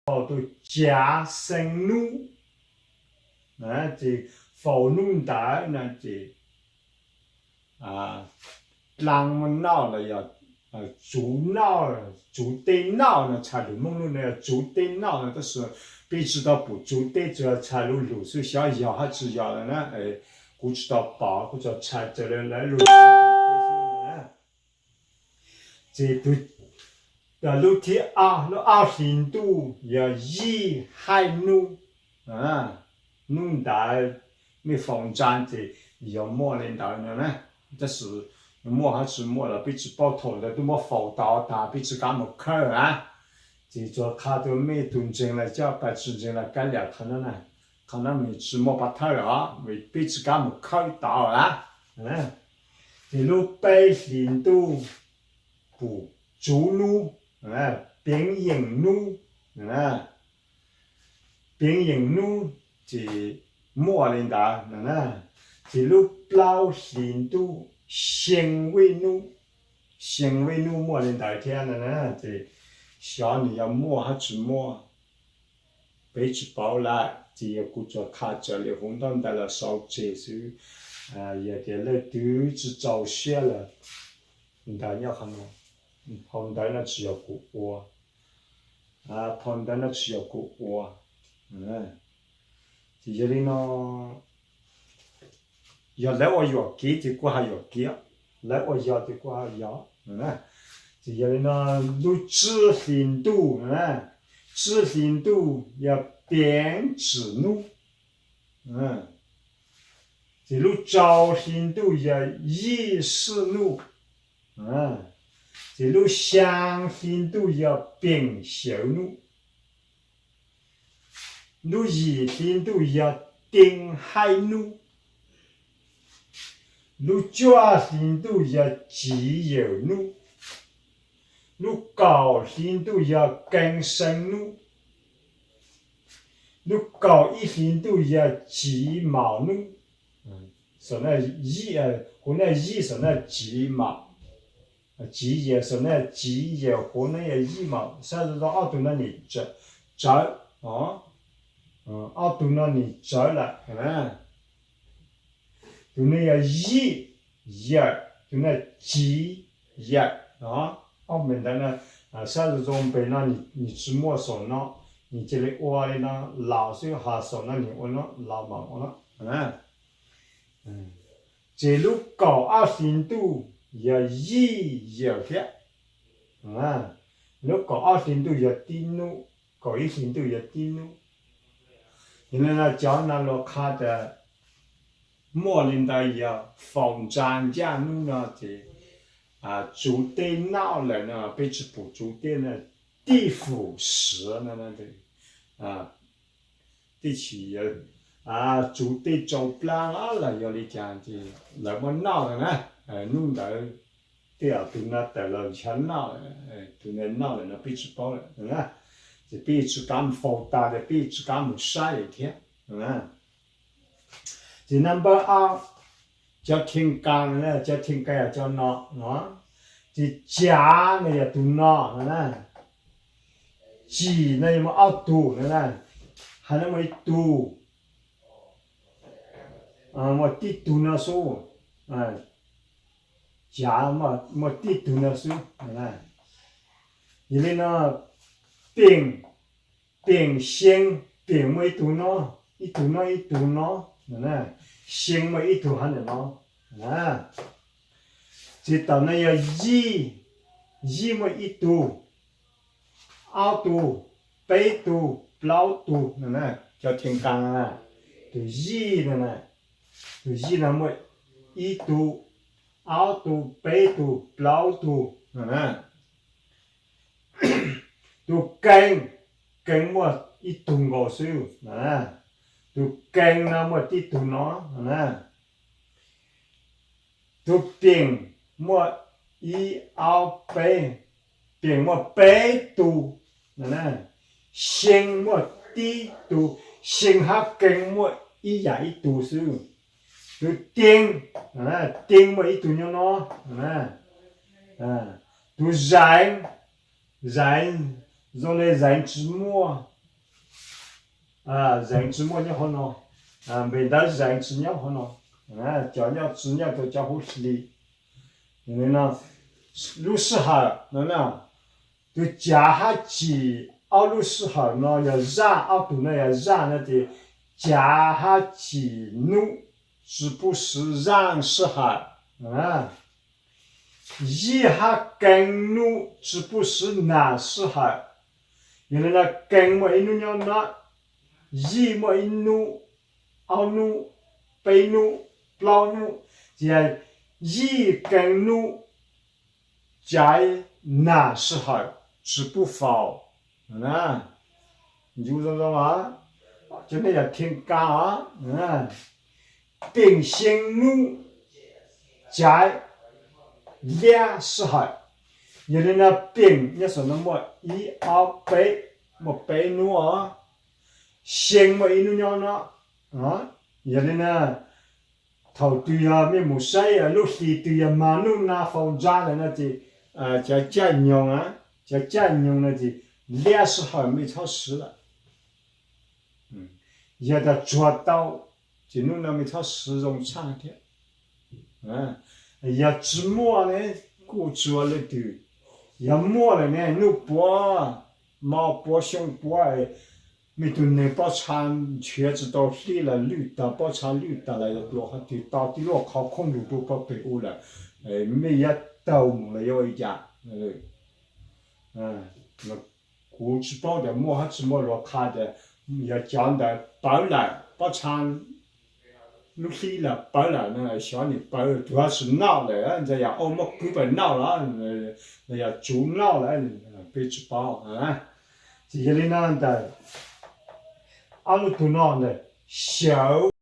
到假生怒，这否弄的那这让我闹了要主闹了，主对闹呢，才有梦路呢，主对闹呢，都是被知道不主对着才有路数小摇还只摇了呢，估知道饱或者才着了来路。这都路天路深度要一海路弄大没防战这要摸领导呢，这是摸还是摸了，彼此包头的都摸防到大彼此干么看啊？这做他都没tun进来，叫把tun进来干了可能呢，可能没吃摸把头啊，没彼此干么看到啊？这路北深度不主路边营路边营路这摸领导这路老深度行为路摸领导天的这小你要摸还是摸，被吃饱了，这也顾着卡着了，红灯的了烧结束，也得了肚子着血了，你看要看吗？红灯了吃要顾我，红灯了吃要顾我，这里呢，要来我要给的过还要给，来我要的过还要，这里呢，路知深度，知深度要边指路，这路着深度要意识路，这路相深度要并修路，路一深度要定海路，路脚深度要自由路。路高深度要更深路，路高一深度要鸡毛路，说那和那说那鸡毛，鸡也说那鸡也和那一毛，甚至到奥多那里折奥多那里折了，就那要就那鸡澳门的呢，甚至中北那你只摸手呢，你这里窝里呢，老是下手那你我呢老忙我了，这路高深度要有的，路高深度要低路，高一深度要低路，因为呢叫那路卡的，莫领导要防战架路呢这。主对闹人呢，被吃不主对呢，地府时呢第七人主对走不了了，要你讲的那么闹的呢，弄到对都那得了全闹了，都那闹了那被吃饱了，这被吃干放大的被吃干晒一天，这2叫听干呢，叫听干叫闹这家呢也都闹鸡呢也么赌还那么赌，我地赌那数，家么地赌那数，因为呢并行并没赌呢，一赌呢，行么一赌还能呢，这到那要一么一赌，二赌，北赌，老赌，叫听讲啊，就一的呢，就一那么一赌，二赌，北赌，老赌，就跟么一赌我手，就跟那么一赌呢，就并。么一二百，并么百度，行么地度，行下跟么一样一读书，就定么一读呢，就人用来人之末，人之末日好喏，没得人之鸟好喏，叫鸟知鸟都叫好势力，因为呢，路时候那就加下几，路时候呢要染，度呢要染那的加下几怒，是不是染时候一下更怒，是不是难时候？原来那更么一怒要那，一么一怒，二怒，北怒，老怒，这一更怒，加难时候是不否？你就知道吗？就那要听讲并行怒，加两时候。有的那病，你说那么一二背，么背怒心么一怒了有的呢头对没木塞路西对马路那放炸的那的叫占用叫占用那的两时候没超时了，也得抓到，就弄那没超时容长的，也直摸呢，过抓了的。要摸了呢，弄剥毛剥胸剥没都能剥长全子到黑了绿的，剥长绿的了，落下的到底落靠空路都剥白乌了，没也倒木了要一家，那估计包的摸还只摸落卡的，要讲的包了剥长。弄黑了，白了，那小你白主要是闹了，这样我们根本闹了，那要就闹了，被吃饱这里呢的，阿鲁都闹的小。